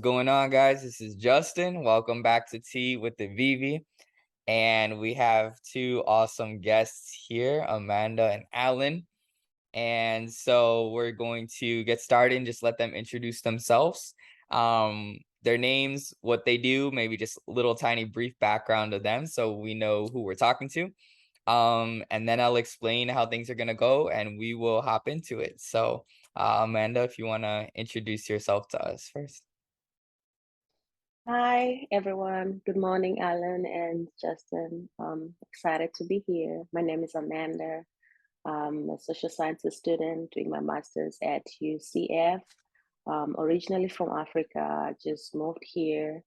going on, guys? This is Justin. Welcome back to Tea with the Vivi. And we have two awesome guests here, Amanda and Alan. And so we're going to get started and just let them introduce themselves. Their names, what they do, maybe just a little tiny brief background of them so we know who we're talking to. And then I'll explain how things are gonna go and we will hop into it. So Amanda, if you wanna introduce yourself to us first. Hi, everyone. Good morning, Alan and Justin. Excited to be here. My name is Amanda. I'm a social sciences student doing my master's at UCF. Originally from Africa, I just moved here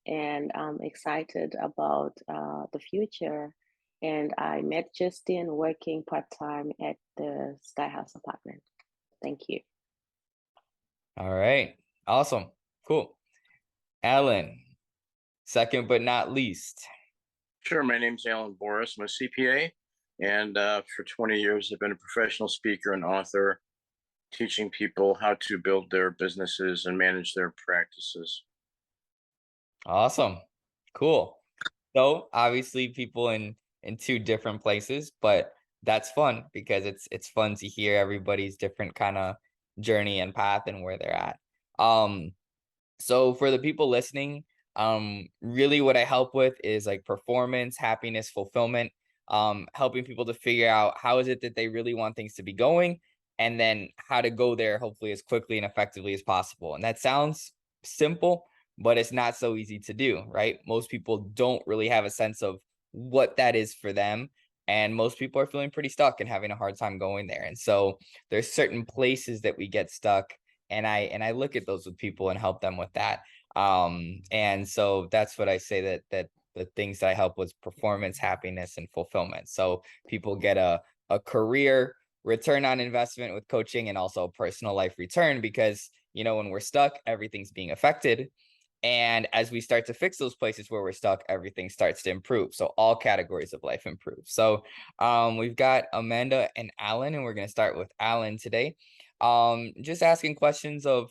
and I'm excited about the future. And I met Justin working part-time at the Sky House apartment. Thank you. All right, awesome, cool. Alan, second but not least. Sure. My name's Alan Boris. I'm a CPA, and for 20 years, I've been a professional speaker and author, teaching people how to build their businesses and manage their practices. Awesome, cool. So obviously people in two different places, but that's fun because it's fun to hear everybody's different kind of journey and path and where they're at. So for the people listening, really what I help with is like performance, happiness, fulfillment, helping people to figure out how is it that they really want things to be going, and then how to go there hopefully as quickly and effectively as possible. And that sounds simple, but it's not so easy to do, right? Most people don't really have a sense of what that is for them. And most people are feeling pretty stuck and having a hard time going there. And so there's certain places that we get stuck, and I look at those with people and help them with that. And so that's what I say, that the things that I help with: performance, happiness, and fulfillment. So people get a career return on investment with coaching, and also a personal life return, because when we're stuck, everything's being affected. And as we start to fix those places where we're stuck, everything starts to improve. So all categories of life improve. So we've got Amanda and Alan, and we're going to start with Alan today. Just asking questions of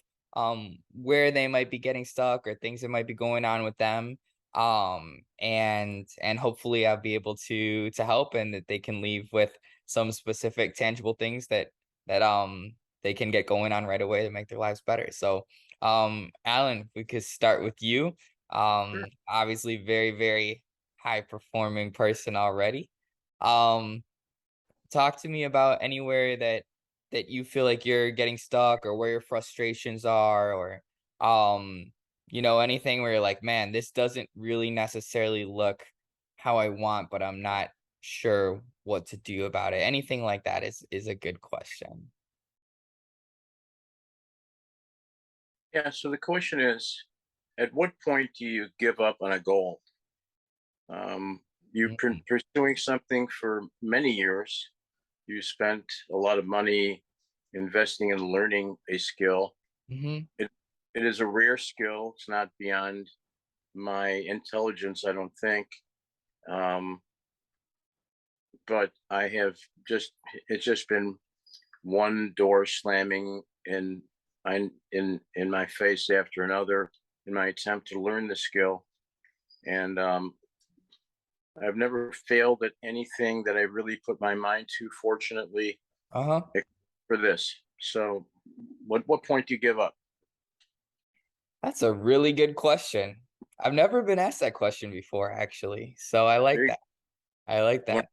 where they might be getting stuck or things that might be going on with them. And hopefully I'll be able to help, and that they can leave with some specific tangible things that they can get going on right away to make their lives better. So Alan, we could start with you. Sure. Obviously very, very high performing person already. Um, Talk to me about anywhere that you feel like you're getting stuck, or where your frustrations are, or anything where you're like, man, this doesn't really necessarily look how I want, but I'm not sure what to do about it. Anything like that is a good question. Yeah. So the question is, at what point do you give up on a goal? You've been Mhm. pursuing something for many years. You spent a lot of money investing in learning a skill. Mhm. It, it is a rare skill. It's not beyond my intelligence, I don't think. Um, but I have it's just been one door slamming in my face after another in my attempt to learn the skill. And I've never failed at anything that I really put my mind to, fortunately, Uh-huh. except for this. So what point do you give up? That's a really good question. I've never been asked that question before, actually. So I like There that. I like you, that.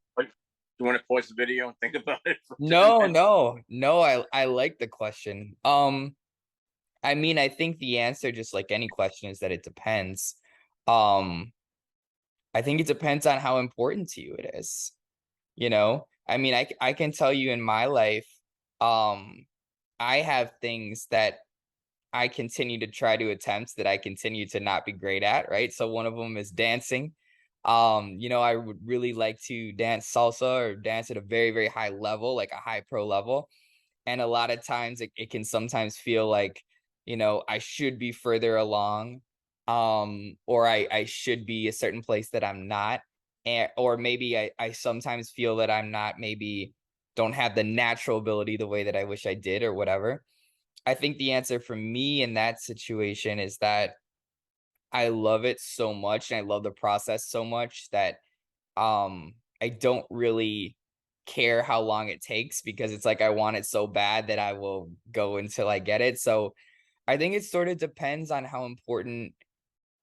you want to pause the video and think about it for just a No, minute? no, no, I like the question. I mean, I think the answer, just like any question, is that it depends. Um, I think it depends on how important to you it is. I mean, I can tell you in my life, um, I have things that I continue to try to attempt that I continue to not be great at, right? So one of them is dancing. I would really like to dance salsa or dance at a very, very high level, like a high pro level. And a lot of times it can sometimes feel like, I should be further along, or I should be a certain place that I'm not. Or maybe I sometimes feel that I'm not, maybe don't have the natural ability the way that I wish I did, or whatever. I think the answer for me in that situation is that I love it so much and I love the process so much that I don't really care how long it takes because it's like I want it so bad that I will go until I get it. So I think it sort of depends on how important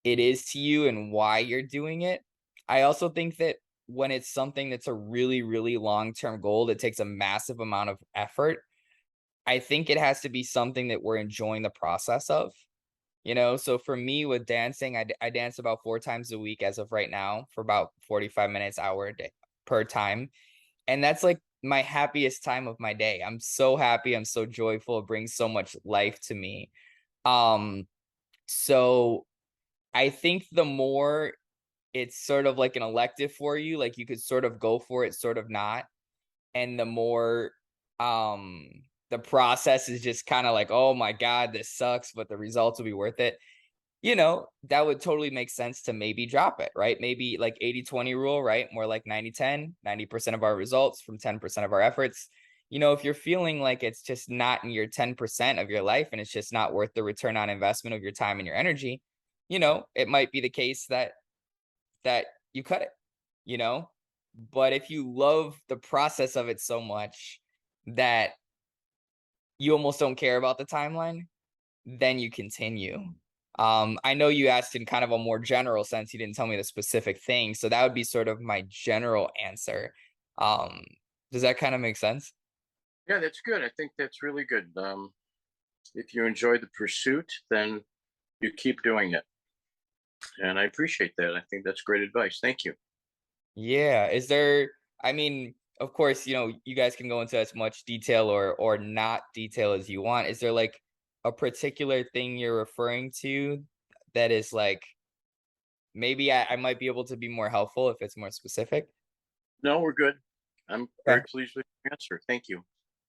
it is to you and why you're doing it. I also think that when it's something that's a really, really long-term goal that takes a massive amount of effort, I think it has to be something that we're enjoying the process of. So for me with dancing, I dance about 4 times a week as of right now for about 45 minutes, hour a day per time. And that's like my happiest time of my day. I'm so happy. I'm so joyful. It brings so much life to me. Um, so I think the more it's sort of like an elective for you, like you could sort of go for it, sort of not. And the more um the process is just kind of like, oh my God, this sucks, but the results will be worth it. That would totally make sense to maybe drop it, right? Maybe like 80-20 rule, right? More like 90-10, 90% of our results from 10% of our efforts. If you're feeling like it's just not in your 10% of your life and it's just not worth the return on investment of your time and your energy, it might be the case that you cut it, you know? But if you love the process of it so much that you almost don't care about the timeline, then you continue. I know you asked in kind of a more general sense. You didn't tell me the specific thing. So that would be sort of my general answer. Um, does that kind of make sense? Yeah, that's good. I think that's really good. If you enjoy the pursuit, then you keep doing it. And I appreciate that. I think that's great advice. Thank you. Yeah. I mean, of course, you guys can go into as much detail or not detail as you want. Is there like a particular thing you're referring to that is like maybe I might be able to be more helpful if it's more specific? No, we're good. I'm very Okay. pleased with your answer. Thank you.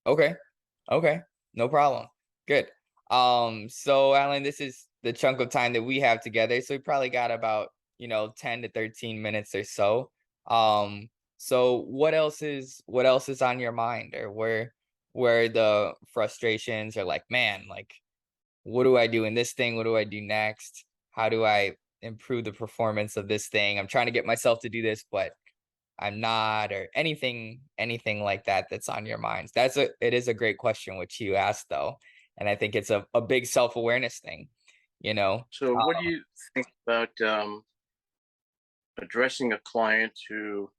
Okay. Okay. No problem. Good. So Alan, this is the chunk of time that we have together. So we probably got about, 10 to 13 minutes or so. Um, so what else is on your mind, or where the frustrations are like, man, like what do I do in this thing? What do I do next? How do I improve the performance of this thing? I'm trying to get myself to do this, but I'm not, or anything like that that's on your minds. It is a great question which you asked though. And I think it's a big self-awareness thing, you know. So, what do you think about addressing a client who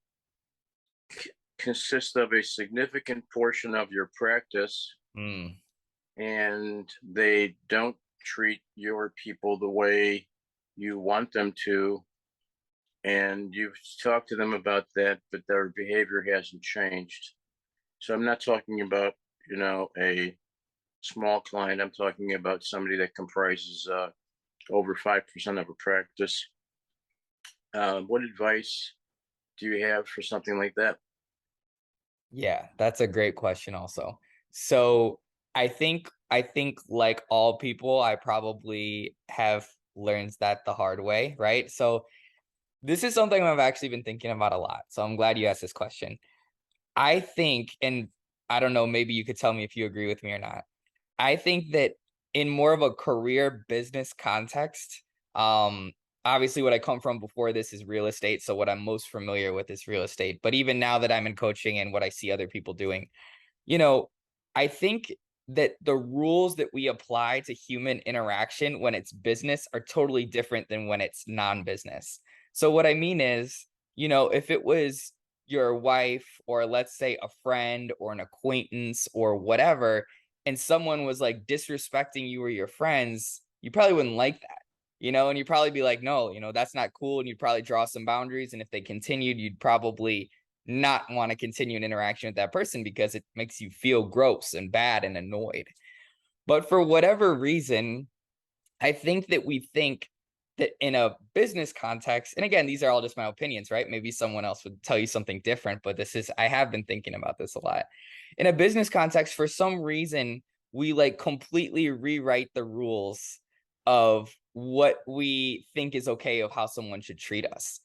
consists of a significant portion of your practice Mm, and they don't treat your people the way you want them to? And you've talked to them about that, but their behavior hasn't changed. So, I'm not talking about, a small client. I'm talking about somebody that comprises over 5% of a practice. What advice do you have for something like that? yeah, that's a great question also. So I think like all people, I probably have learned that the hard way, right? So this is something I've actually been thinking about a lot. So I'm glad you asked this question. I think, and I don't know, maybe you could tell me if you agree with me or not. I think that in more of a career business context, um, obviously what I come from before this is real estate. So what I'm most familiar with is real estate. But even now that I'm in coaching and what I see other people doing, you know, I think that the rules that we apply to human interaction when it's business are totally different than when it's non-business. So what I mean is, if it was your wife or let's say a friend or an acquaintance or whatever, and someone was like disrespecting you or your friends, you probably wouldn't like that. And you'd probably be like, no, that's not cool. And you'd probably draw some boundaries. And if they continued, you'd probably not want to continue an interaction with that person because it makes you feel gross and bad and annoyed. But for whatever reason, I think that we think that in a business context, and again, these are all just my opinions, right? Maybe someone else would tell you something different, but I have been thinking about this a lot. In a business context, for some reason, we like completely rewrite the rules of what we think is okay of how someone should treat us,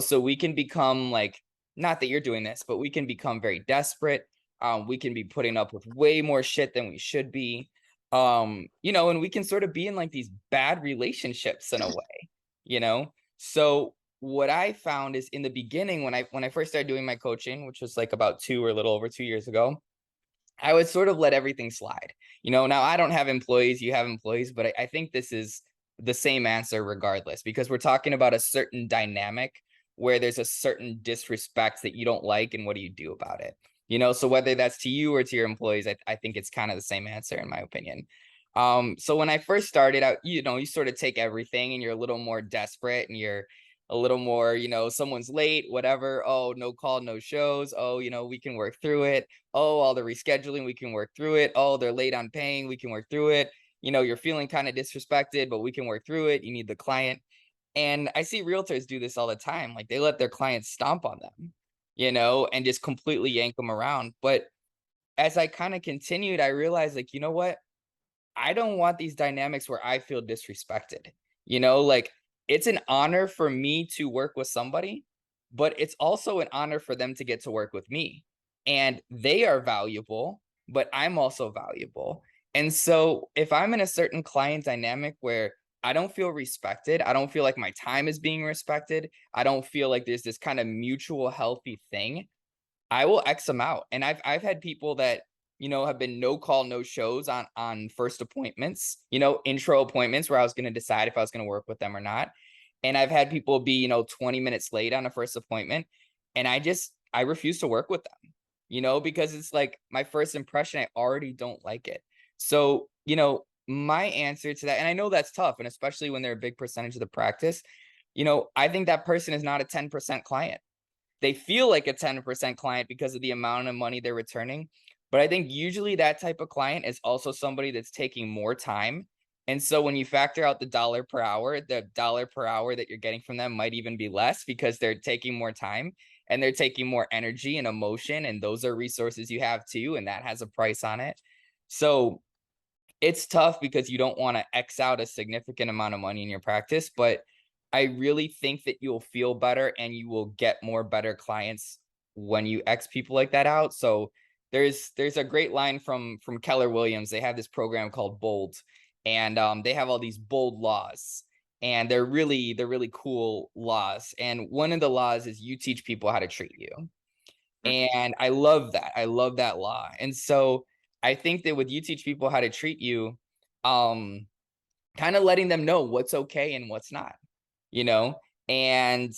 so we can become like, not that you're doing this, but we can become very desperate. We can be putting up with way more shit than we should be. And we can sort of be in like these bad relationships in a way. So what I found is in the beginning when I first started doing my coaching, which was like about 2 or a little over 2 years ago, I would sort of let everything slide. Now I don't have employees, you have employees, but I think this is the same answer regardless, because we're talking about a certain dynamic where there's a certain disrespect that you don't like, and what do you do about it? So whether that's to you or to your employees, I think it's kind of the same answer in my opinion. So when I first started out, you sort of take everything and you're a little more desperate and you're a little more, someone's late, whatever. Oh, no call, no shows. Oh, we can work through it. Oh, all the rescheduling, we can work through it. Oh, they're late on paying, we can work through it. You're feeling kind of disrespected, but we can work through it. You need the client. And I see realtors do this all the time. Like they let their clients stomp on them, and just completely yank them around. But as I kind of continued, I realized, like, you know what? I don't want these dynamics where I feel disrespected. Like it's an honor for me to work with somebody, but it's also an honor for them to get to work with me. And they are valuable, but I'm also valuable. And so if I'm in a certain client dynamic where I don't feel respected, I don't feel like my time is being respected, I don't feel like there's this kind of mutual healthy thing, I will X them out. And I've had people that, have been no call, no shows on first appointments, intro appointments where I was going to decide if I was going to work with them or not. And I've had people be, 20 minutes late on a first appointment. And I refuse to work with them, because it's like my first impression, I already don't like it. So, my answer to that, and I know that's tough, and especially when they're a big percentage of the practice, I think that person is not a 10% client. They feel like a 10% client because of the amount of money they're returning. But I think usually that type of client is also somebody that's taking more time. And so when you factor out the dollar per hour, the dollar per hour that you're getting from them might even be less because they're taking more time and they're taking more energy and emotion. And those are resources you have too. And that has a price on it. So it's tough because you don't want to X out a significant amount of money in your practice, but I really think that you'll feel better and you will get more better clients when you X people like that out. So there's a great line from Keller Williams. They have this program called Bold, and they have all these bold laws, and they're really cool laws. And one of the laws is you teach people how to treat you. Mm. And I love that. I love that law. And so I think that with you teach people how to treat you, um, kind of letting them know what's okay and what's not, you know, and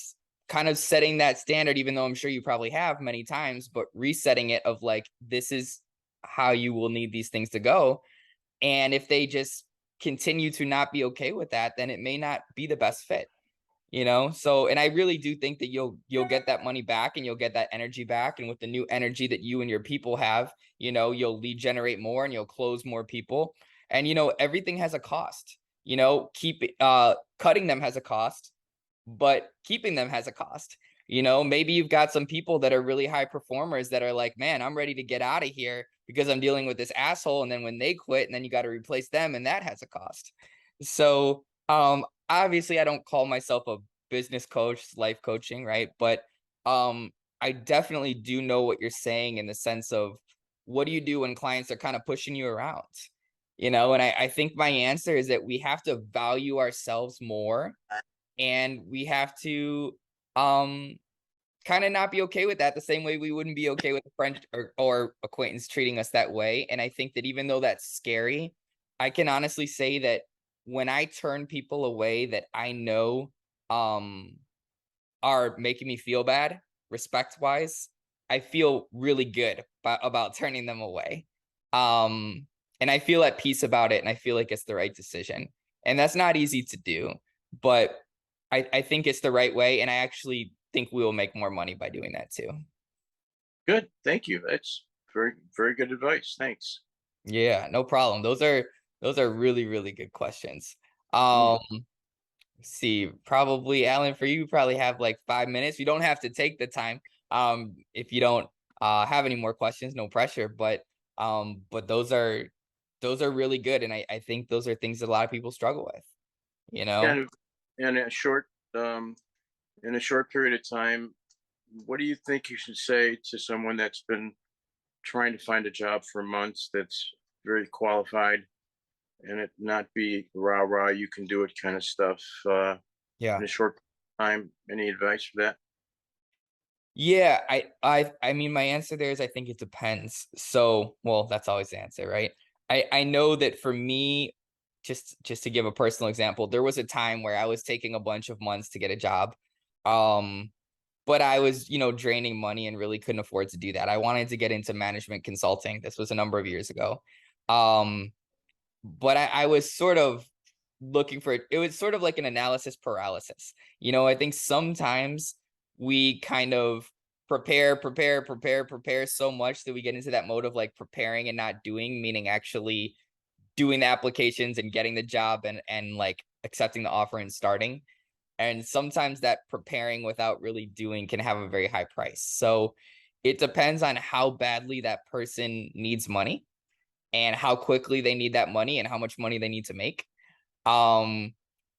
kind of setting that standard, even though I'm sure you probably have many times, but resetting it of like, this is how you will need these things to go. And if they just continue to not be okay with that, then it may not be the best fit. So, and I really do think that you'll get that money back and you'll get that energy back, and with the new energy that you and your people have, you'll lead generate more and you'll close more people. And everything has a cost. Cutting them has a cost, but keeping them has a cost. Maybe you've got some people that are really high performers that are like, man, I'm ready to get out of here because I'm dealing with this asshole. And then when they quit, and then you got to replace them, and that has a cost. So obviously I don't call myself a business coach, life coaching, right? But I definitely do know what you're saying in the sense of what do you do when clients are kind of pushing you around? And I think my answer is that we have to value ourselves more, and we have to um kind of not be okay with that the same way we wouldn't be okay with a friend or acquaintance treating us that way. And I think that even though that's scary, I can honestly say that when I turn people away that I know um are making me feel bad respect wise, I feel really good about turning them away. And I feel at peace about it, and I feel like it's the right decision. And that's not easy to do, but I think it's the right way, and I actually think we will make more money by doing that too. Good. Thank you. That's very, very good advice. Thanks. Yeah, no problem. Those are really, really good questions. Mm. Um, see, probably Alan, for you, probably have like 5 minutes. You don't have to take the time. If you don't have any more questions, no pressure. But those are really good, and I think those are things that a lot of people struggle with. You know. And in um, in a short period of time, what do you think you should say to someone that's been trying to find a job for months that's very qualified and it not be rah rah, you can do it kind of stuff Yeah. in a short time. Any advice for that? Yeah, I mean, my answer there is I think it depends. So, well, that's always the answer, right? I know that for me, just to give a personal example, there was a time where I was taking a bunch of months to get a job. Um, but I was, draining money and really couldn't afford to do that. I wanted to get into management consulting. This was a number of years ago. Um, but I was sort of looking for it was sort of like an analysis paralysis. I think sometimes we kind of prepare so much that we get into that mode of like preparing and not doing, meaning actually doing the applications and getting the job and like accepting the offer and starting. And sometimes that preparing without really doing can have a very high price. So it depends on how badly that person needs money and how quickly they need that money and how much money they need to make. Um,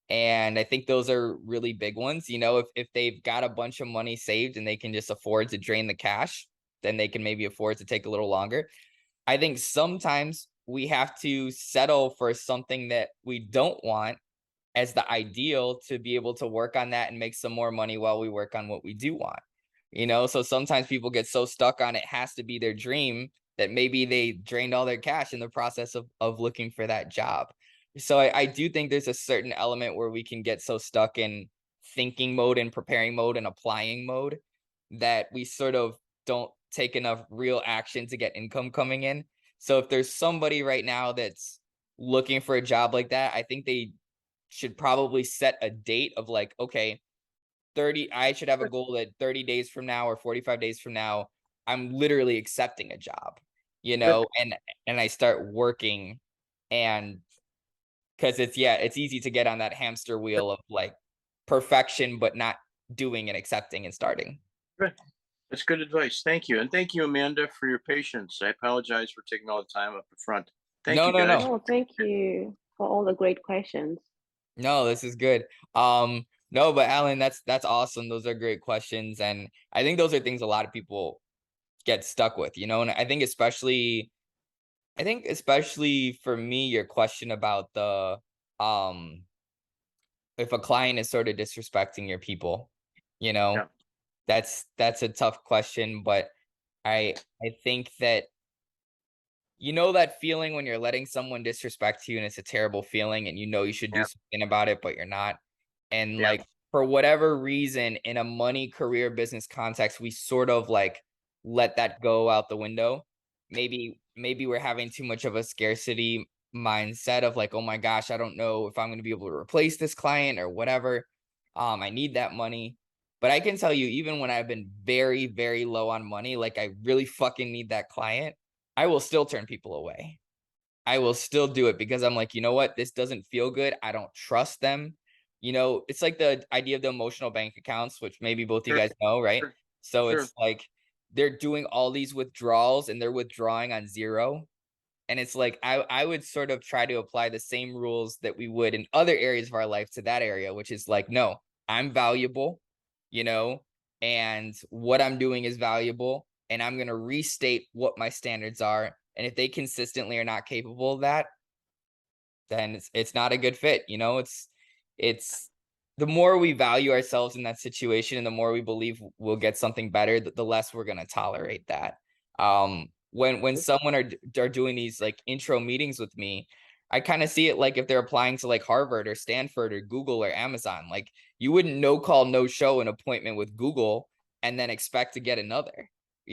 and I think those are really big ones. If they've got a bunch of money saved and they can just afford to drain the cash, then they can maybe afford to take a little longer. I think sometimes we have to settle for something that we don't want as the ideal to be able to work on that and make some more money while we work on what we do want. So sometimes people get so stuck on it has to be their dream that maybe they drained all their cash in the process of looking for that job. So I do think there's a certain element where we can get so stuck in thinking mode and preparing mode and applying mode that we sort of don't take enough real action to get income coming in. So if there's somebody right now that's looking for a job like that, I think they should probably set a date of like, okay, I should have a goal that 30 days from now or 45 days from now, I'm literally accepting a job, Good. and I start working. And because it's easy to get on that hamster wheel of like perfection, but not doing and accepting and starting. Good. That's good advice. Thank you. And thank you, Amanda, for your patience. I apologize for taking all the time up front. Thank No, you, no, guys. no. Oh, thank you for all the great questions. No, this is good. No, but Alan, that's awesome. Those are great questions. And I think those are things a lot of people get stuck with, and I think especially for me, your question about the um if a client is sort of disrespecting your people, you know, Yeah. that's a tough question, but I think that that feeling when you're letting someone disrespect you and it's a terrible feeling and you should do Yeah. something about it, but you're not. And Yeah. like for whatever reason in a money, career, business context, we sort of like let that go out the window. Maybe we're having too much of a scarcity mindset of like, oh my gosh, I don't know if I'm going to be able to replace this client or whatever. I need that money. But I can tell you, even when I've been very, very low on money, like I really fucking need that client, I will still turn people away. I will still do it because I'm like, you know what? This doesn't feel good. I don't trust them. It's like the idea of the emotional bank accounts, which maybe both you Sure. guys know, right? Sure. So Sure. it's like they're doing all these withdrawals and they're withdrawing on zero. And it's like I would sort of try to apply the same rules that we would in other areas of our life to that area, which is like, no, I'm valuable, you know, and what I'm doing is valuable, and I'm gonna restate what my standards are. And if they consistently are not capable of that, then it's not a good fit. It's the more we value ourselves in that situation and the more we believe we'll get something better, the less we're going to tolerate that. When someone are doing these like intro meetings with me, I kind of see it like if they're applying to like Harvard or Stanford or Google or Amazon. Like you wouldn't no call no show an appointment with Google and then expect to get another,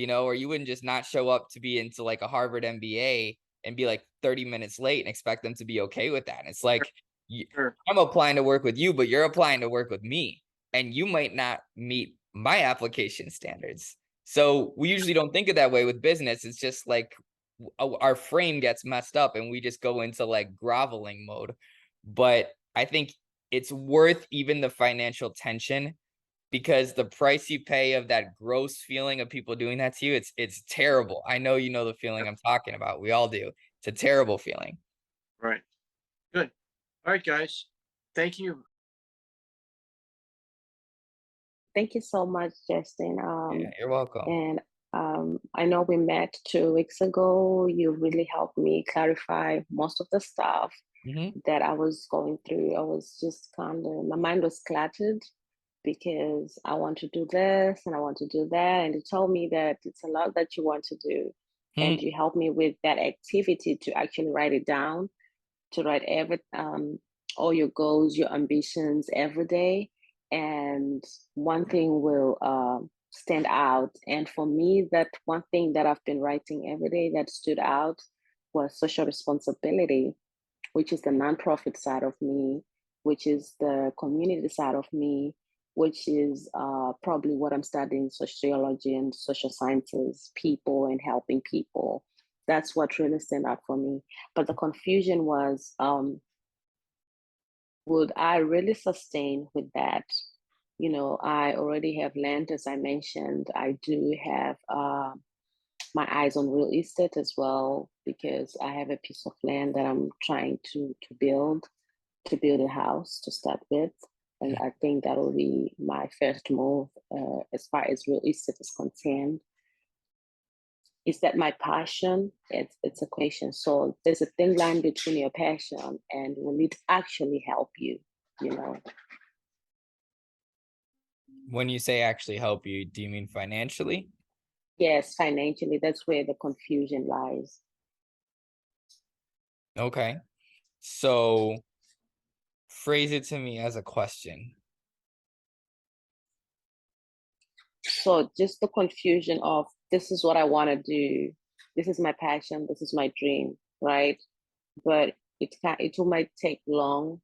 or you wouldn't just not show up to be into like a Harvard MBA and be like 30 minutes late and expect them to be okay with that. And it's like, Sure. I'm applying to work with you, but you're applying to work with me, and you might not meet my application standards. So we usually don't think of that way with business. It's just like our frame gets messed up and we just go into like groveling mode. But I think it's worth even the financial tension because the price you pay of that gross feeling of people doing that to you, it's terrible. I know you know the feeling Yep. I'm talking about. We all do. It's a terrible feeling. Right. Good. All right, guys. Thank you. Thank you so much, Justin. Yeah, you're welcome. And I know we met 2 weeks ago. You really helped me clarify most of the stuff. that I was going through. I was just kind of, my mind was cluttered because I want to do this and I want to do that. And they told me that it's a lot that you want to do. And you helped me with that activity to actually write it down, to write all your goals, your ambitions every day, and one thing will stand out. And for me, that one thing that I've been writing every day that stood out was social responsibility, which is the nonprofit side of me, which is the community side of me, which is probably what I'm studying, sociology and social sciences, people and helping people. That's what really stand out for me. But the confusion was, would I really sustain with that? You know, I already have land, as I mentioned. I do have my eyes on real estate as well because I have a piece of land that I'm trying to build a house to start with. And I think that will be my first move as far as real estate is concerned. Is that my passion? It's a question. So there's a thin line between your passion and will it actually help you, you know? When you say actually help you, do you mean financially? Yes, financially, that's where the confusion lies. Okay. So phrase it to me as a question. So just the confusion of this is what I want to do, this is my passion, this is my dream, right? But it will might take long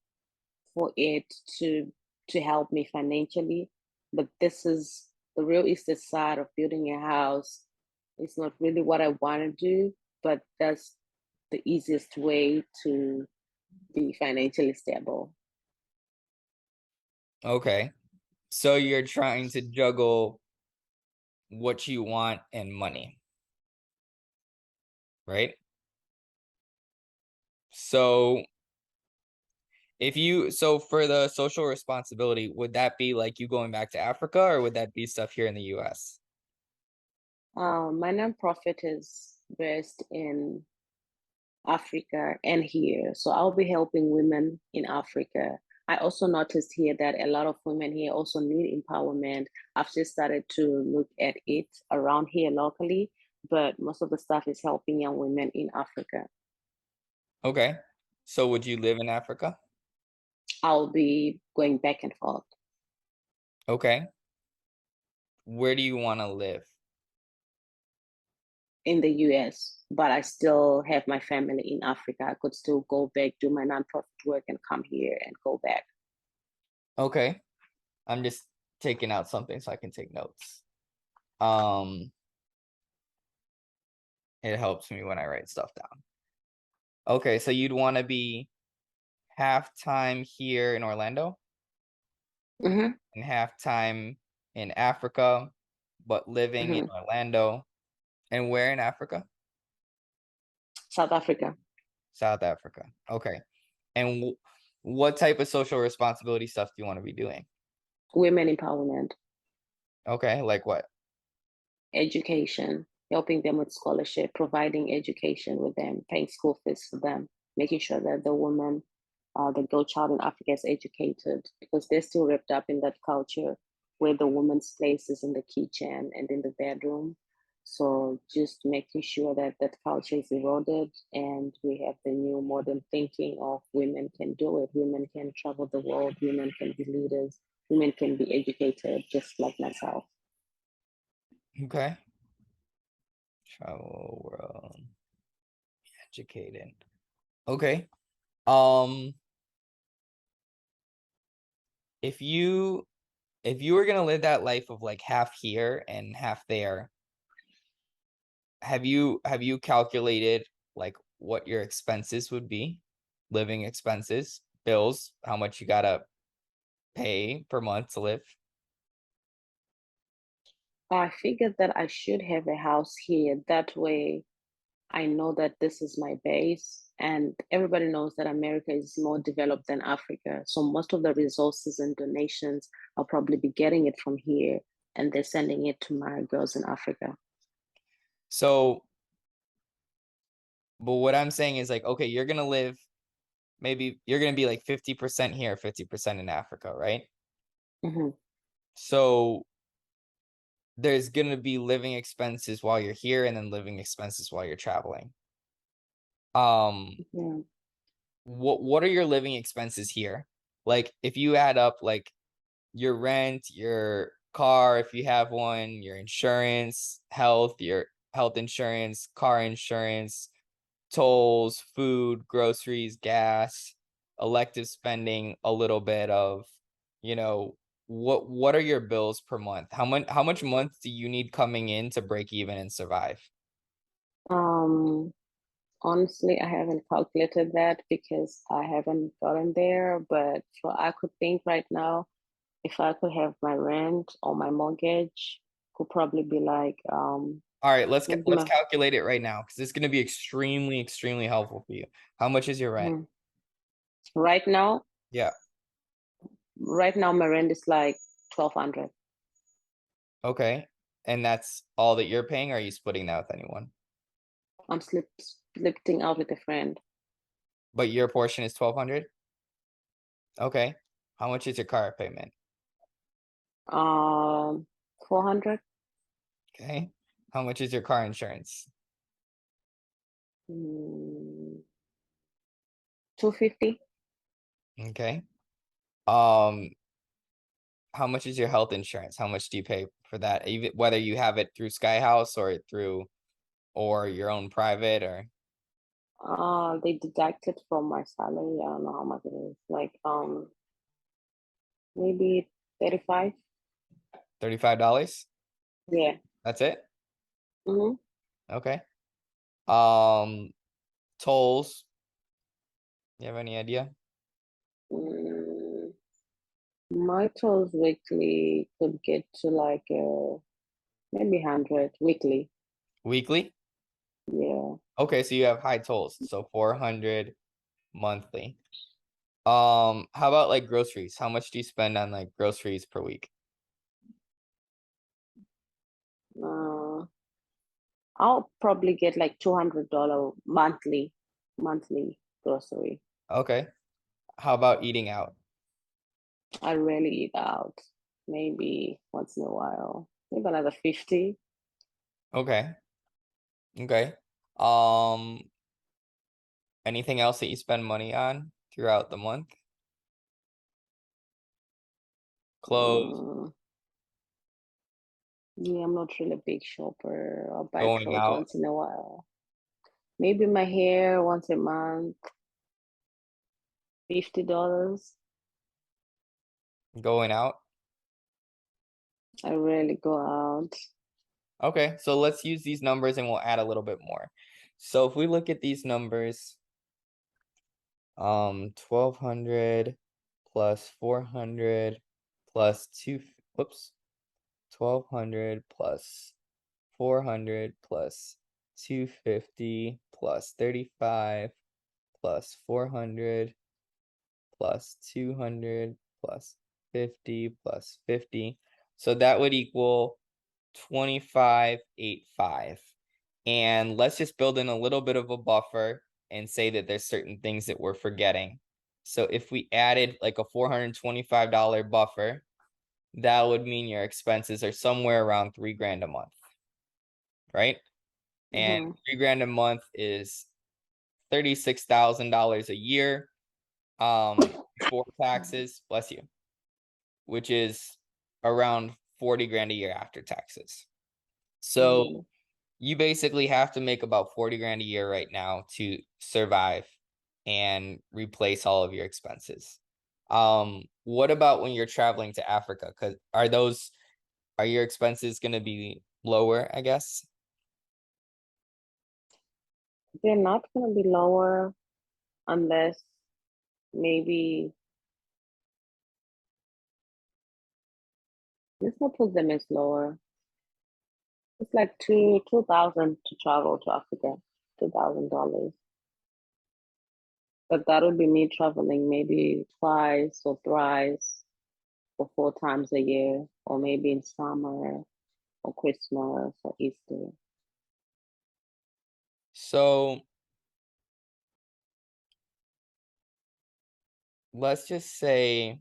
for it to help me financially. But this is the real estate side of building a house. It's not really what I want to do, but that's the easiest way to be financially stable. Okay. So you're trying to juggle what you want and money, right? So so for the social responsibility, would that be like you going back to Africa or would that be stuff here in the US? My nonprofit is based in Africa and here. So I'll be helping women in Africa. I also noticed here that a lot of women here also need empowerment. I've just started to look at it around here locally, but most of the stuff is helping young women in Africa. Okay. So would you live in Africa? I'll be going back and forth Okay. Where do you want to live? in the US, but I still have my family in Africa. I could still go back, do my nonprofit work, and come here and go back. Okay. I'm just taking out something so I can take notes. Um, it helps me when I write stuff down. Okay, so you'd want to be half time here in Orlando Hmm. and half time in Africa, but living in Hmm. Orlando. And where in Africa? South Africa, South Africa. Okay. And what type of social responsibility stuff do you want to be doing? women empowerment. Okay, like what? Education, helping them with scholarship, providing education with them, paying school fees for them, making sure that the woman, the girl child in Africa is educated because they're still wrapped up in that culture where the woman's place is in the kitchen and in the bedroom. So just making sure that that culture is eroded and we have the new modern thinking of women can do it, women can travel the world, women can be leaders, women can be educated just like myself. Okay. Travel world, educated. Okay. Um, if you were gonna live that life of like half here and half there, have you calculated like what your expenses would be? Living expenses, bills, how much you gotta pay per month to live? I figured that I should have a house here. That way, I know that this is my base. And everybody knows that America is more developed than Africa. So most of the resources and donations, I'll probably be getting it from here. And they're sending it to my girls in Africa. So, but what I'm saying is like, okay, you're gonna live maybe you're gonna be like 50% here, 50% in Africa, right? Mm-hmm. So there's gonna be living expenses while you're here and then living expenses while you're traveling. Yeah. What are your living expenses here? Like if you add up like your rent, your car, if you have one, your insurance, your health insurance, car insurance, tolls, food, groceries, gas, elective spending, a little bit of, you know, what are your bills per month? How much a month do you need coming in to break even and survive? Um, Honestly, I haven't calculated that because I haven't gotten there, but so I could think right now, if I could have my rent or my mortgage, could probably be like All right, maybe let's my calculate it right now because it's going to be extremely extremely helpful for you. How much is your rent? mhm. Right now, Yeah. my rent is like 1,200. Okay. And that's all that you're paying, or are you splitting that with anyone? I'm splitting out with a friend. But your portion is 1,200? Okay. How much is your car payment? Um, 400. Okay. How much is your car insurance? 250. Okay. Um, how much is your health insurance? How much do you pay for that? Even whether you have it through Sky House or your own private or They deduct it from my salary. I don't know how much it is. Like maybe 35. $35? Yeah. That's it? Mm-hmm. Okay. Um, tolls. You have any idea? Mm, my tolls weekly could get to like maybe 100 weekly. Weekly? Yeah. Okay, so you have high tolls. So 400 monthly. How about like groceries? How much do you spend on like groceries per week? Uh, I'll probably get like $200 monthly grocery. Okay. How about eating out? I rarely eat out. Maybe once in a while. Maybe another 50. Okay. Okay. Um, anything else that you spend money on throughout the month? Clothes, Mm, yeah, I'm not really a big shopper. I'll buy going clothes out, once in a while. Maybe my hair once a month, $50. going out. I rarely go out. Okay, so let's use these numbers and we'll add a little bit more. So if we look at these numbers, 1,200 plus 400 plus whoops, 1,200 plus 400 plus 250 plus 35 plus 400 plus 200 plus 50 plus 50. So that would equal 2585. And let's just build in a little bit of a buffer and say that there's certain things that we're forgetting. So if we added like a $425 buffer, that would mean your expenses are somewhere around 3 grand a month, right? And Mm-hmm. 3 grand a month is $36,000 a year before taxes, bless you, which is around 40 grand a year after taxes. So Mm-hmm. you basically have to make about 40 grand a year right now to survive and replace all of your expenses. What about when you're traveling to Africa? Because are your expenses going to be lower, I guess? They're not gonna be lower unless maybe let's not put them as lower. It's like 2,000 to travel to Africa, $2,000. But that would be me traveling maybe twice or thrice or 4 times a year, or maybe in summer or Christmas or Easter. So let's just say,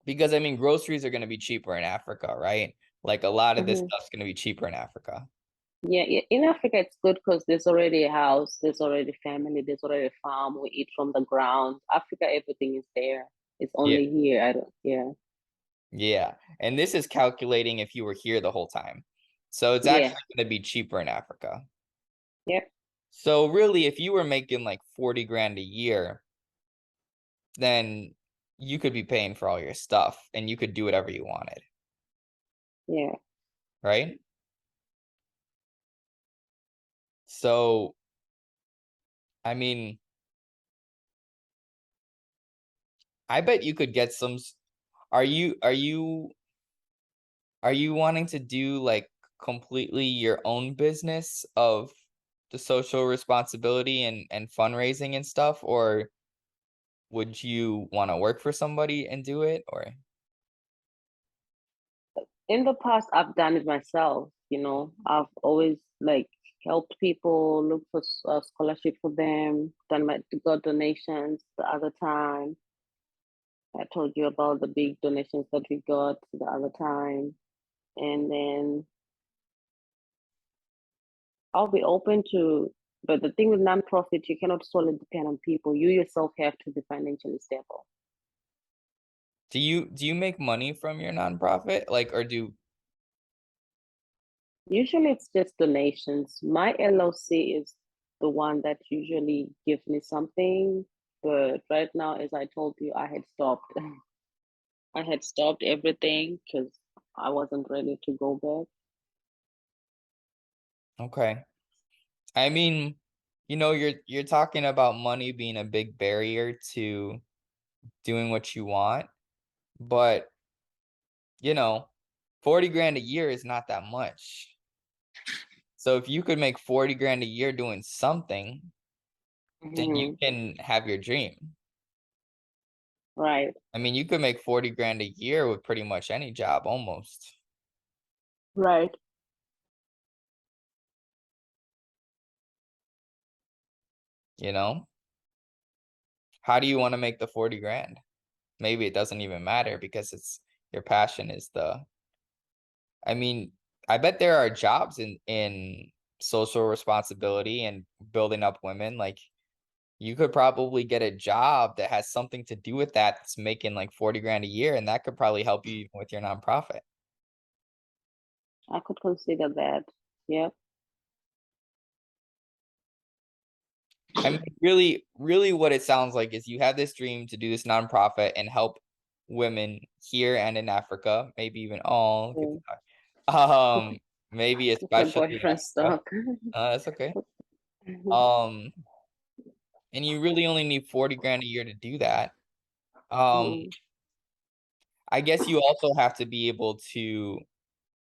because I mean, groceries are going to be cheaper in Africa, right? Like a lot of this Hmm. stuff's going to be cheaper in Africa. Yeah, in Africa, it's good because there's already a house, there's already family, there's already a farm. We eat from the ground. Africa, everything is there. It's Yeah. only here. I don't. Yeah, Yeah. And this is calculating if you were here the whole time. So it's yeah, actually going to be cheaper in Africa. yeah, So really, if you were making like 40 grand a year, then you could be paying for all your stuff and you could do whatever you wanted, yeah. right? So, I mean, I bet you could get some. Are you wanting to do like completely your own business of the social responsibility and fundraising and stuff, or would you want to work for somebody and do it, or? In the past, I've done it myself. I've always like helped people, look for a scholarship for them, got donations the other time. I told you about the big donations that we got the other time. And then I'll be open to, but the thing with nonprofit, you cannot solely depend on people. You yourself have to be financially stable. Do you make money from your nonprofit? Like, or do Usually it's just donations. My LLC is the one that usually gives me something. But right now, as I told you, I had stopped. I had stopped everything because I wasn't ready to go back. okay. I mean, you're talking about money being a big barrier to doing what you want, but you know, 40 grand a year is not that much. So if you could make 40 grand a year doing something, then you Mhm. can have your dream. Right, I mean, you could make 40 grand a year with pretty much any job almost, right. you know? How do you want to make the 40 grand? Maybe it doesn't even matter because it's your passion is I mean, I bet there are jobs in social responsibility and building up women. Like you could probably get a job that has something to do with that that's making like 40 grand a year, and that could probably help you even with your nonprofit. I could consider that. Yep. I mean, really, really what it sounds like is you have this dream to do this nonprofit and help women here and in Africa, maybe even all get Yeah. to talk. Maybe My especially in boyfriend's Africa. stuck. That's okay. Um, and you really only need 40 grand a year to do that. Um, Mm, I guess you also have to be able to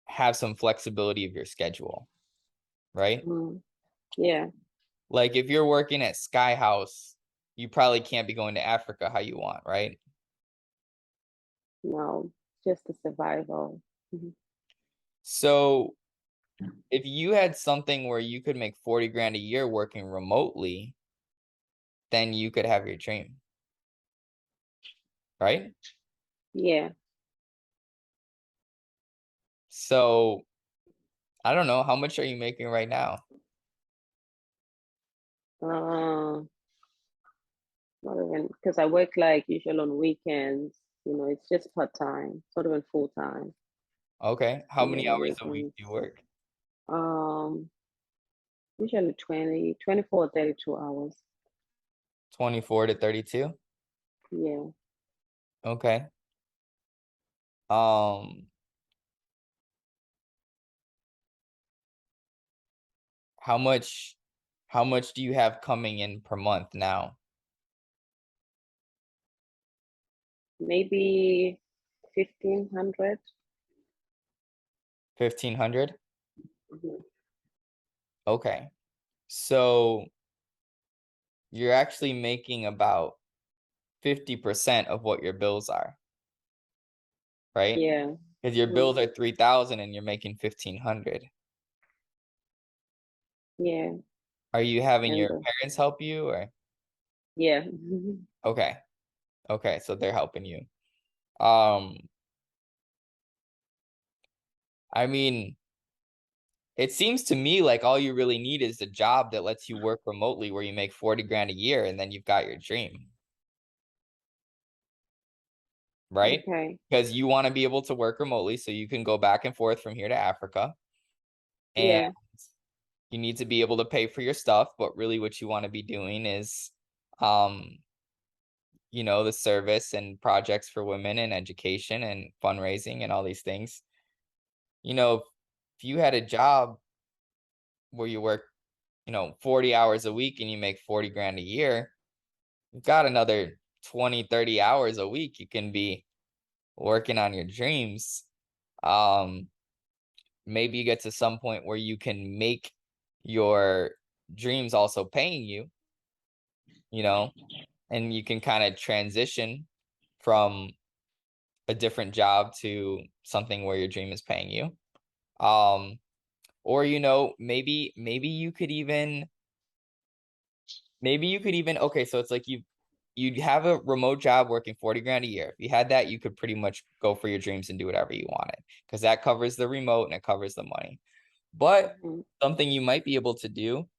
have some flexibility of your schedule, right? mm. Yeah, Like if you're working at Sky House, you probably can't be going to Africa how you want, right? no, just the survival. Mhm. So if you had something where you could make 40 grand a year working remotely, then you could have your dream, right? Yeah. So I don't know, how much are you making right now? Uh, Not even because I work like usually on weekends. It's just part time, it's not even full time. Okay. How Yeah, many the hours a week weekends. do you work? Um, Usually 20, 24, 32 hours. 24 to 32? Yeah. Okay. Um, how much how much do you have coming in per month now? Maybe 1,500. 1,500? Mhm. Okay. So you're actually making about 50% of what your bills are, right? Yeah. Because your Mhm. bills are 3,000 and you're making 1,500. Yeah. Are you having And your parents help you or? yeah. Okay. Okay, so they're helping you. I mean, it seems to me like all you really need is a job that lets you work remotely where you make 40 grand a year and then you've got your dream, right? Okay. Because you want to be able to work remotely so you can go back and forth from here to Africa. And Yeah. you need to be able to pay for your stuff, but really what you want to be doing is um the service and projects for women and education and fundraising and all these things. If you had a job where you work 40 hours a week and you make 40 grand a year, you've got another 20, 30 hours a week you can be working on your dreams. um Maybe you get to some point where you can make your dreams also paying you, you know and you can kind of transition from a different job to something where your dream is paying you. Or maybe you could even okay, so it's like you'd have a remote job working 40 grand a year. If you had that, you could pretty much go for your dreams and do whatever you wanted because that covers the remote and it covers the money. But Mhm. something you might be able to do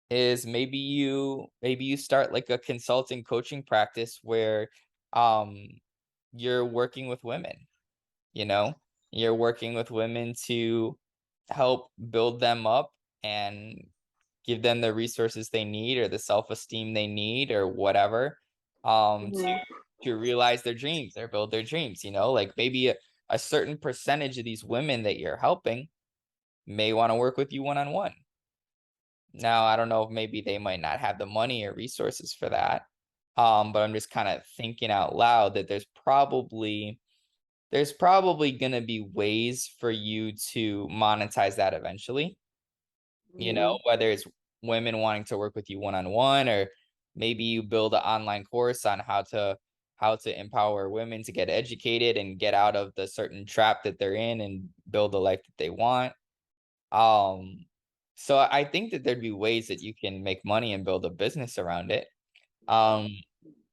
is maybe you start like a consulting coaching practice where um you're working with women, you know you're working with women to help build them up and give them the resources they need or the self-esteem they need or whatever, to Mhm. realize their dreams or build their dreams. Like maybe a certain percentage of these women that you're helping may want to work with you one-on-one. Now, I don't know if maybe they might not have the money or resources for that. But I'm just kind of thinking out loud that there's probably going to be ways for you to monetize that eventually, Mhm. whether it's women wanting to work with you one-on-one, or maybe you build an online course on how to empower women to get educated and get out of the certain trap that they're in and build the life that they want. Um, so I think that there'd be ways that you can make money and build a business around it. Um,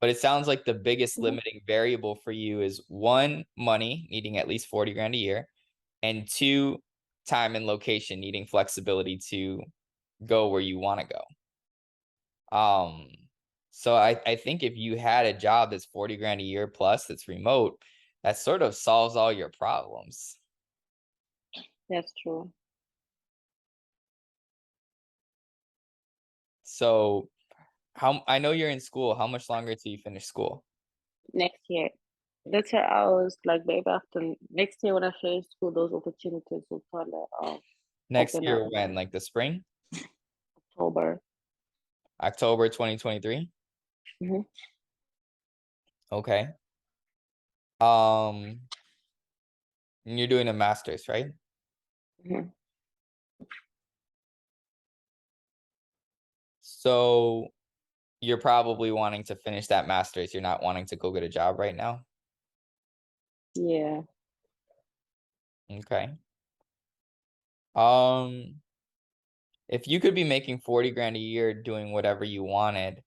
but it sounds like the biggest Mhm. limiting variable for you is one, money, needing at least 40 grand a year, and two, time and location, needing flexibility to go where you want to go. So I think if you had a job that's 40 grand a year plus that's remote, that sort of solves all your problems. That's true. So I know you're in school. How much longer till you finish school? Next year. That's why I was like, maybe after next year when I finish school, those opportunities will kind of Next open up. year when? Like the spring? October. October 2023? Hmm. Okay. And you're doing a master's, right? Hmm. So you're probably wanting to finish that master's. You're not wanting to go get a job right now. Yeah. Okay. Um, if you could be making 40 grand a year doing whatever you wanted,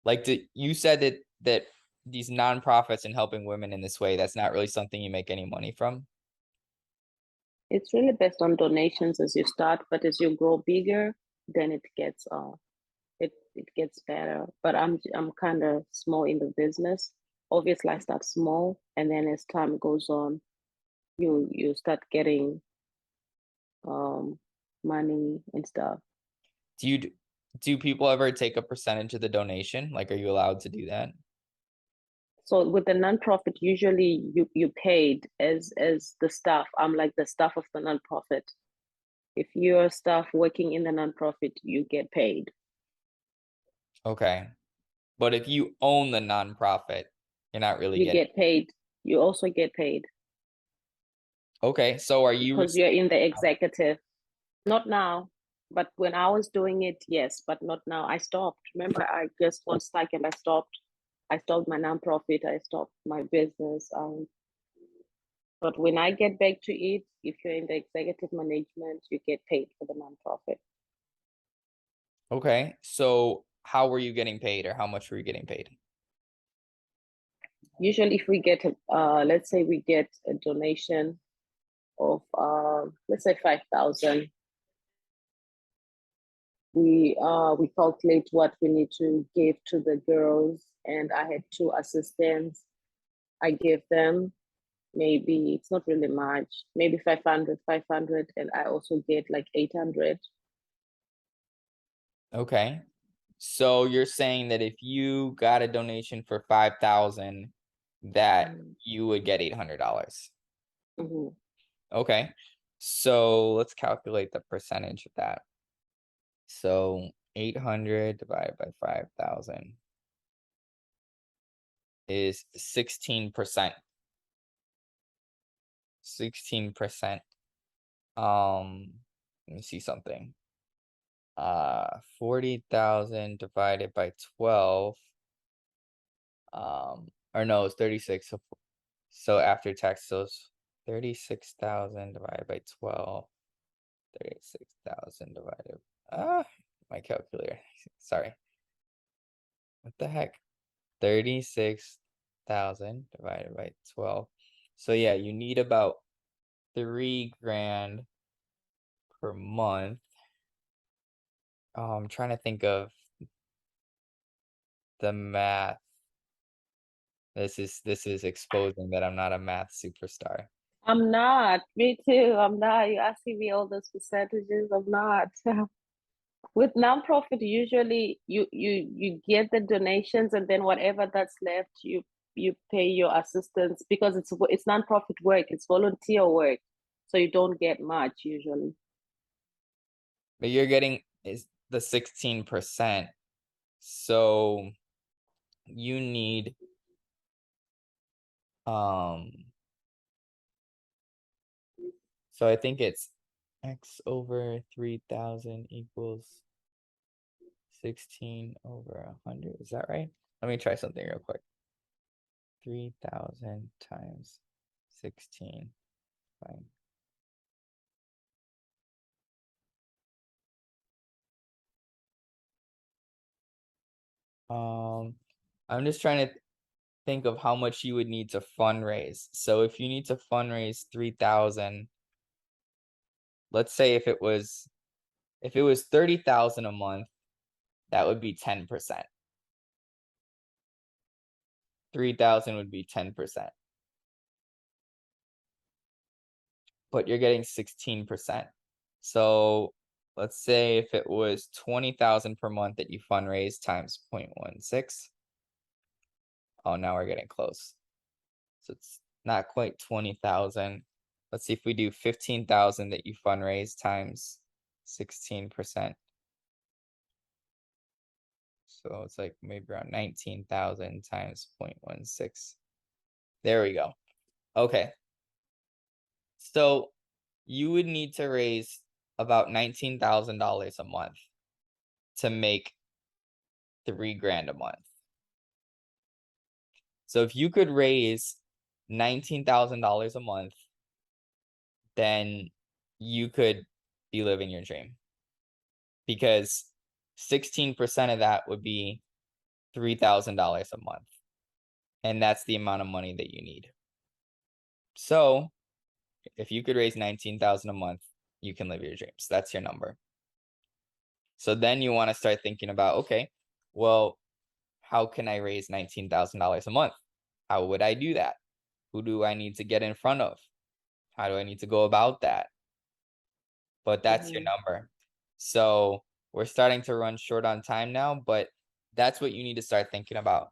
like you said that these nonprofits and helping women in this way, that's not really something you make any money from. It's really based on donations as you start, but as you grow bigger, then it gets better. But I'm kind of small in the business. Obviously, I start small, and then as time goes on, you start getting um money and stuff. Do people ever take a percentage of the donation? Like, are you allowed to do that? So with the nonprofit, usually you paid as the staff. I'm like the staff of the nonprofit. If you're staff working in the nonprofit, you get paid. Okay. But if you own the nonprofit, you're not really You getting. get paid. You also get paid Okay. So are you because you're in the receiving? executive. Not now, but when I was doing it, yes, but not now. I stopped. Remember, I just 1 second I stopped. I stopped my nonprofit. I stopped my business. But when I get back to it, if you're in the executive management, you get paid for the nonprofit. Okay. So how were you getting paid, or how much were you getting paid? Usually if we get, let's say we get a donation of, let's say 5,000, we calculate what we need to give to the girls, and I had 2 assistants. I give them, maybe it's not really much, maybe 500, and I also get like 800. Okay. So you're saying that if you got a donation for 5,000, that you would get $800. Mm-hmm. Okay. So let's calculate the percentage of that. So 800 divided by 5,000 is 16%. 16%. Let me see something. 40,000 divided by 12. Or no, it's 36. So after tax, so it's 36,000 divided by 12. 36,000 divided. My calculator. Sorry. What the heck? 36,000 divided by 12. So yeah, you need about 3 grand per month. I'm trying to think of the math. This is exposing that I'm not a math superstar. I'm not. Me too. I'm not. You're asking me all those percentages. I'm not. With nonprofit, usually you get the donations, and then whatever that's left, you pay your assistants, because it's nonprofit work. It's volunteer work, so you don't get much usually. But you're getting is the 16%. So you need so I think it's x over 3,000 equals 16 over 100. Is that right? Let me try something real quick. 3,000 times 16. Fine. I'm just trying to think of how much you would need to fundraise. So if you need to fundraise 3,000, let's say if it was 30,000 a month, that would be 10%. 3,000 would be 10%. But you're getting 16%. So let's say if it was 20,000 per month that you fundraise times 0.16. Oh, now we're getting close. So it's not quite 20,000. Let's see if we do 15,000 that you fundraise times 16%. So it's like maybe around 19,000 times 0.16. There we go. Okay. So you would need to raise about $19,000 a month to make 3 grand a month. So if you could raise $19,000 a month, then you could be living your dream, because 16% of that would be $3,000 a month. And that's the amount of money that you need. So if you could raise 19,000 a month, you can live your dreams. That's your number. So then you want to start thinking about, okay, well, how can I raise $19,000 a month? How would I do that? Who do I need to get in front of? How do I need to go about that? But that's your number. So we're starting to run short on time now, but that's what you need to start thinking about.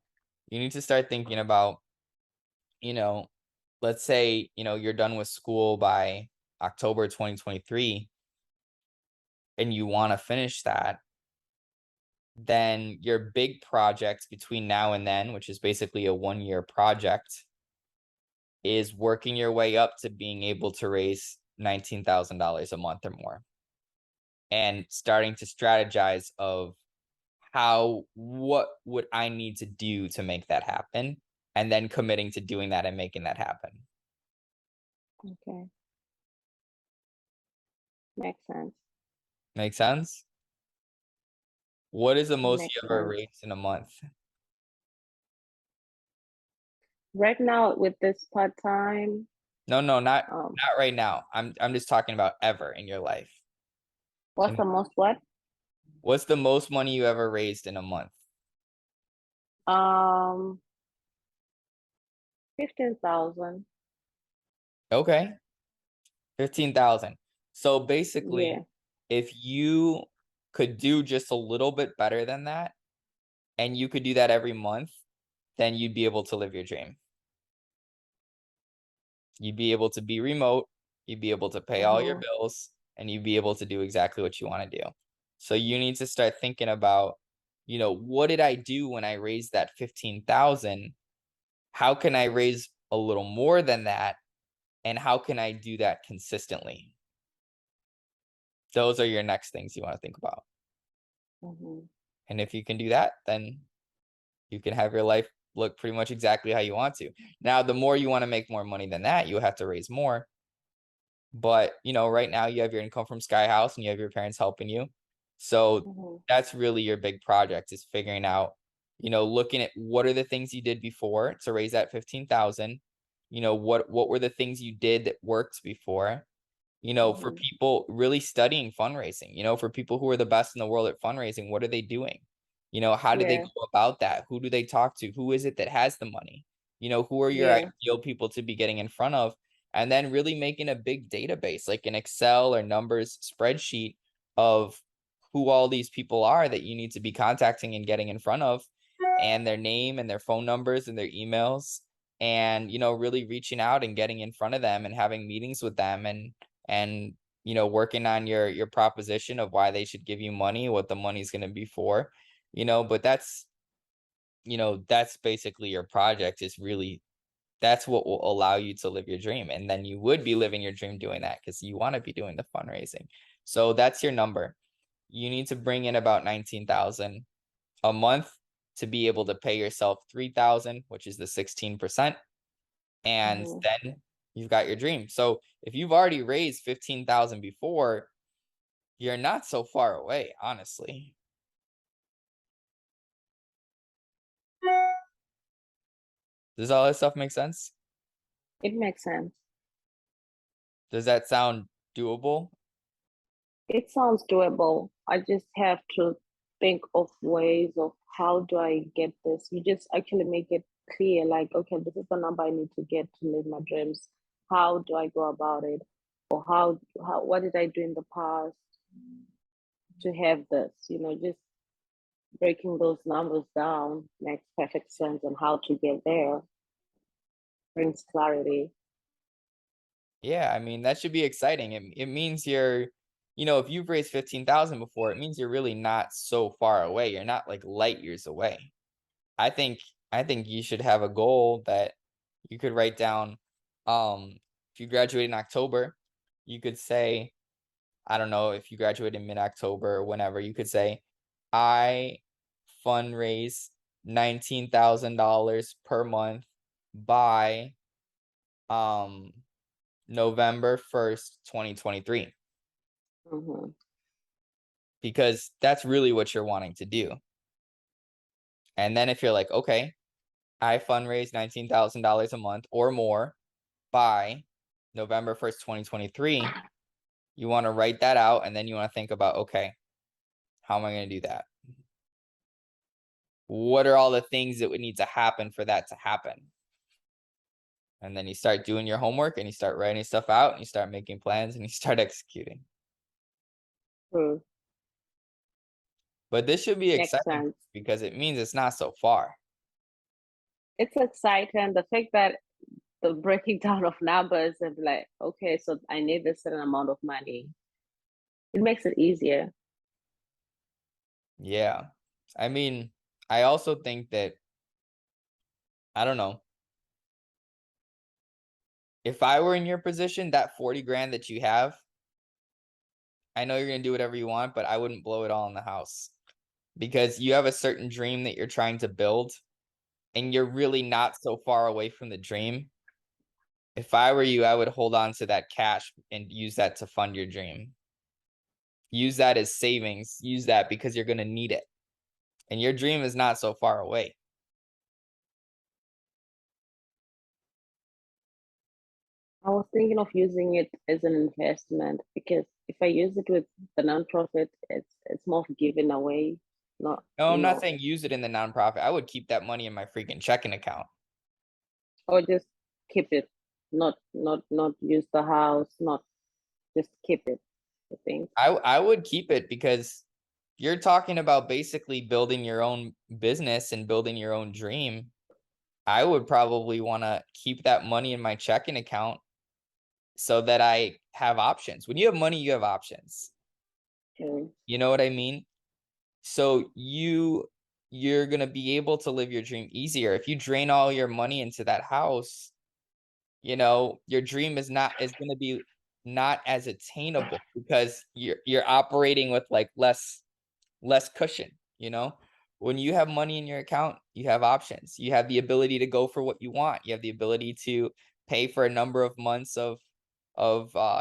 You need to start thinking about, let's say, you're done with school by October 2023 and you want to finish that. Then your big project between now and then, which is basically a 1-year project, is working your way up to being able to raise $19,000 a month or more, and starting to strategize of what would I need to do to make that happen, and then committing to doing that and making that happen. Okay. Makes sense. Make sense? What is the most Makes you ever sense. raised in a month? Right now with this part-time, No, no, not um, right now. I'm just talking about ever in your life. what's And the most what? what's the most money you ever raised in a month? Um, 15,000. Okay, 15,000. So basically, Yeah. if you could do just a little bit better than that, and you could do that every month, then you'd be able to live your dream. You'd be able to be remote, you'd be able to pay all your Mm-hmm. bills, and you'd be able to do exactly what you want to do. So you need to start thinking about, what did I do when I raised that 15,000? How can I raise a little more than that? And how can I do that consistently? Those are your next things you want to think about. Mm-hmm. And if you can do that, then you can have your life look pretty much exactly how you want to. Now, the more you want to make more money than that, you have to raise more. But, right now you have your income from Sky House and you have your parents helping you. So Mm-hmm. that's really your big project, is figuring out, looking at what are the things you did before to raise that 15,000. What were the things you did that worked before? For Mm-hmm. people really studying fundraising, for people who are the best in the world at fundraising, what are they doing? How do they Yeah. go about that? Who do they talk to? Who is it that has the money? Who are your Yeah. ideal people to be getting in front of? And then really making a big database, like an Excel or numbers spreadsheet of who all these people are that you need to be contacting and getting in front of, and their name and their phone numbers and their emails, and really reaching out and getting in front of them and having meetings with them, and working on your proposition of why they should give you money, what the money's going to be for. But that's basically your project, is really, that's what will allow you to live your dream. And then you would be living your dream doing that because you want to be doing the fundraising. So that's your number. You need to bring in about 19,000 a month to be able to pay yourself 3,000, which is the 16%. And Mm-hmm. then you've got your dream. So if you've already raised 15,000 before, you're not so far away, honestly. Does all this stuff make sense? It makes sense. Does that sound doable? It sounds doable. I just have to think of ways of how do I get this. You just actually make it clear, like, okay, this is the number I need to get to live my dreams. How do I go about it? Or how what did I do in the past to have this? Just breaking those numbers down makes perfect sense, and how to get there brings clarity. Yeah, I mean, that should be exciting. It means if you've raised 15,000 before, it means you're really not so far away. You're not like light years away. I think I think you should have a goal that you could write down. If you graduate in October, you could say, I don't know, if you graduate in mid-October or whenever, you could say, I fundraise $19,000 per month by um November 1st, 2023, Mm-hmm. because that's really what you're wanting to do. And then if you're like, okay, I fundraise $19,000 a month or more by November 1st, 2023, you want to write that out, and then you want to think about, okay, how am I going to do that? What are all the things that would need to happen for that to happen? And then you start doing your homework and you start writing stuff out and you start making plans and you start executing. Hmm. But this should be Makes exciting sense. because it means it's not so far. It's exciting. The fact that the breaking down of numbers and like, okay, so I need this certain amount of money. It makes it easier. Yeah. I mean, I also think that, I don't know, if I were in your position, that 40 grand that you have, I know you're going to do whatever you want, but I wouldn't blow it all in the house, because you have a certain dream that you're trying to build and you're really not so far away from the dream. If I were you, I would hold on to that cash and use that to fund your dream. Use that as savings. Use that because you're going to need it. And your dream is not so far away. I was thinking of using it as an investment because if I use it with the nonprofit, it's more of giving away, not, No, you I'm not know, saying use it in the nonprofit. I would keep that money in my freaking checking account. or just keep it, not use the house, not just keep it, I think. I would keep it because you're talking about basically building your own business and building your own dream. I would probably want to keep that money in my checking account so that I have options. When you have money, you have options. Okay. You know what I mean? So you're gonna be able to live your dream easier. If you drain all your money into that house, you know, your dream is gonna be not as attainable because you're operating with like less cushion, you know? When you have money in your account, you have options. You have the ability to go for what you want. You have the ability to pay for a number of months of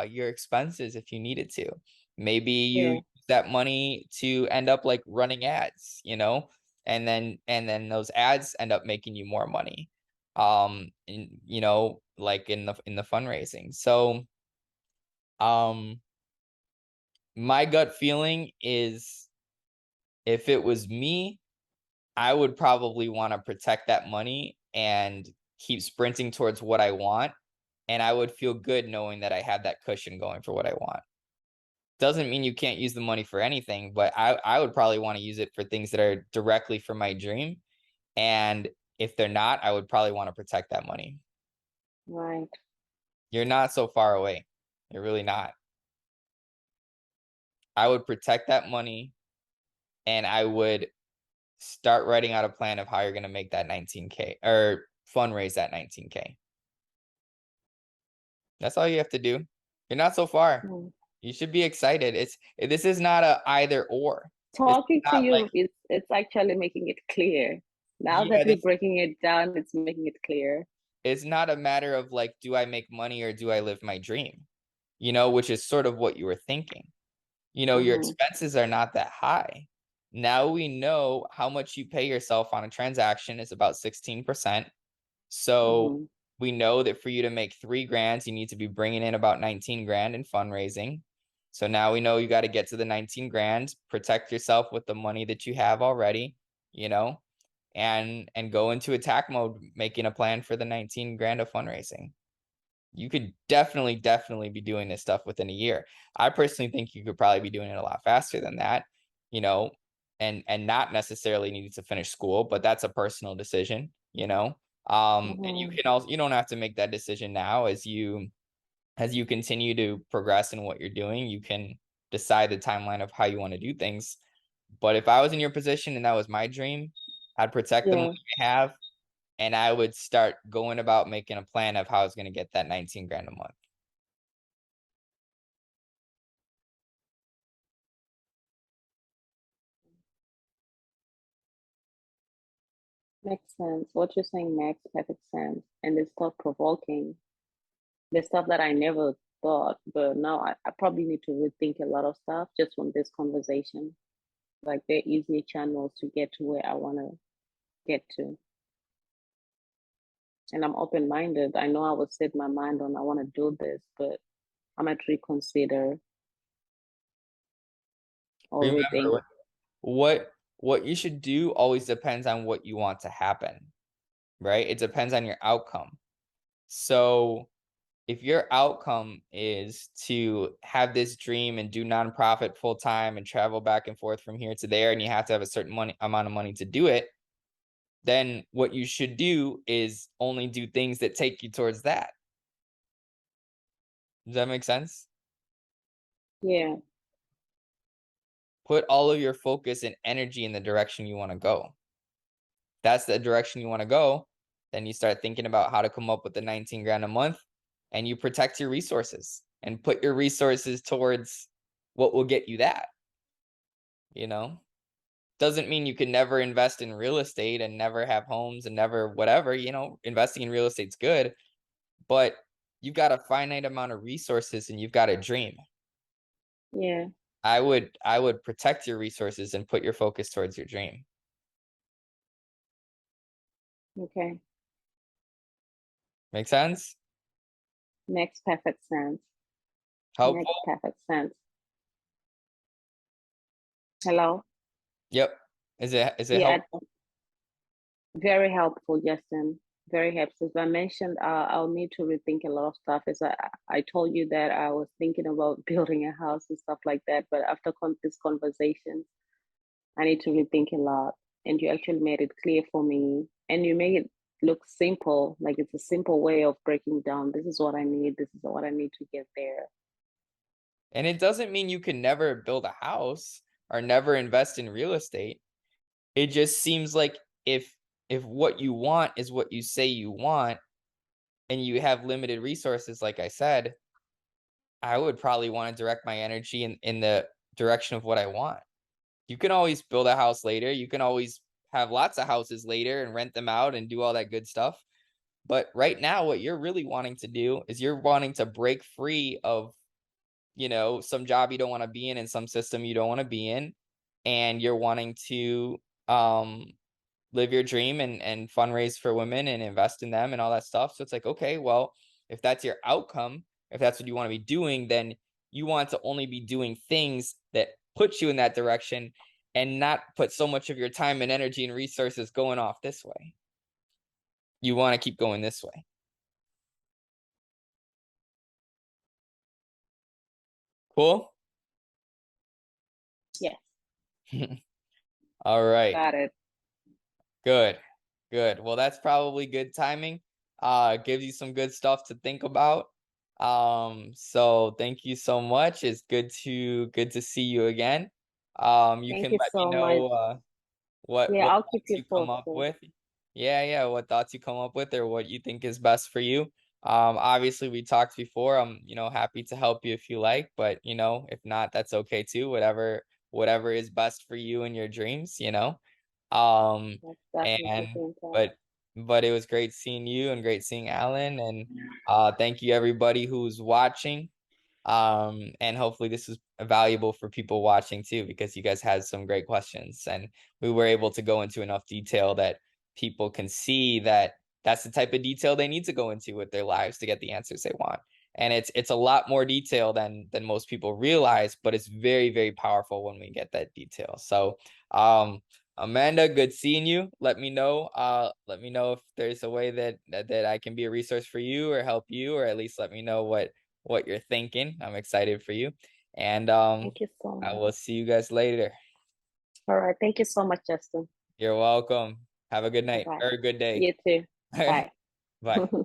your expenses if you needed to. Maybe you Yeah, use that money to end up like running ads, you know? And then those ads end up making you more money. You know, like in the fundraising. So, um my gut feeling is if it was me, I would probably want to protect that money and keep sprinting towards what I want. And I would feel good knowing that I had that cushion going for what I want. Doesn't mean you can't use the money for anything, but I would probably want to use it for things that are directly for my dream. And if they're not, I would probably want to protect that money. right. You're not so far away. You're really not. I would protect that money and I would start writing out a plan of how you're going to make that 19K or fundraise that 19K. That's all you have to do. You're not so far. Mm. You should be excited. This is not a either or. This is Talking to not like you, it's actually making it clear. Now that yeah, we're breaking it down, it's making it clear. it's not a matter of like, do I make money or do I live my dream? You know, which is sort of what you were thinking. You know, your Mm-hmm. expenses are not that high. Now we know how much you pay yourself on a transaction is about 16%. So Mm-hmm. we know that for you to make 3 grand, you need to be bringing in about 19 grand in fundraising. So now we know you got to get to the 19 grand, protect yourself with the money that you have already, you know, and go into attack mode, making a plan for the 19 grand of fundraising. You could definitely be doing this stuff within a year. I personally think you could probably be doing it a lot faster than that, you know, and not necessarily needing to finish school, but that's a personal decision, you know. And you Mm-hmm. can also you don't have to make that decision now as you continue to progress in what you're doing, you can decide the timeline of how you want to do things. But if I was in your position and that was my dream, I'd protect the money Yeah, I have and I would start going about making a plan of how I was going to get that 19 grand a month. makes sense. What you're saying makes perfect sense. And it's thought provoking. The stuff that I never thought, but now I probably need to rethink a lot of stuff just from this conversation. Like there are easier channels to get to where I want to get to. And I'm open minded. I know I would set my mind on I want to do this, but I might reconsider or rethink. Remember, what you should do always depends on what you want to happen, right? It depends on your outcome. So if your outcome is to have this dream and do nonprofit full time and travel back and forth from here to there, and you have to have a certain amount of money to do it, then what you should do is only do things that take you towards that. Does that make sense? Yeah, Put all of your focus and energy in the direction you want to go. That's the direction you want to go. Then you start thinking about how to come up with the 19 grand a month and you protect your resources and put your resources towards what will get you that, you know? Doesn't mean you can never invest in real estate and never have homes and never whatever, you know, investing in real estate's good, but you've got a finite amount of resources and you've got a dream. yeah, I would protect your resources and put your focus towards your dream. okay. Make sense? Makes perfect sense. Helpful? Makes perfect sense. Hello? Yep. Is it Yeah, helpful? very helpful, Justin. Very helpful. As I mentioned, I'll need to rethink a lot of stuff. As I told you that I was thinking about building a house and stuff like that, but after this conversation, I need to rethink a lot. And you actually made it clear for me, and you made it look simple, like it's a simple way of breaking down. This is what I need. This is what I need to get there. And it doesn't mean you can never build a house or never invest in real estate. It just seems like if what you want is what you say you want and you have limited resources, like I said, I would probably want to direct my energy in the direction of what I want. You can always build a house later. You can always have lots of houses later and rent them out and do all that good stuff. But right now, what you're really wanting to do is you're wanting to break free of, some job you don't want to be in and some system you don't want to be in. And you're wanting to um live your dream and fundraise for women and invest in them and all that stuff. So it's like, okay, well, if that's your outcome, if that's what you want to be doing, then you want to only be doing things that put you in that direction and not put so much of your time and energy and resources going off this way. You want to keep going this way. Cool. Yes, All right. got it. Good. Good. Well, that's probably good timing. Gives you some good stuff to think about. So thank you so much. It's good to see you again. You Thank can you let me so much. know what Yeah, what I'll keep thoughts you you come up posted. with. Yeah, yeah, what thoughts you come up with or what you think is best for you. Obviously we talked before. I'm, happy to help you if you like, but if not, that's okay too. Whatever is best for you and your dreams. Um, Let's definitely and think that. but it was great seeing you and great seeing Alan and thank you everybody who's watching. And hopefully this is valuable for people watching too, because you guys had some great questions and we were able to go into enough detail that people can see that that's the type of detail they need to go into with their lives to get the answers they want. And it's a lot more detail than most people realize, but it's very, very powerful when we get that detail. So Amanda, good seeing you. Let me know if there's a way that I can be a resource for you or help you, or at least let me know what you're thinking. I'm excited for you. And Thank you so I much. will see you guys later. All right. Thank you so much, Justin. You're welcome. Have a good night Bye. or a good day. You too. All right. Bye. Bye.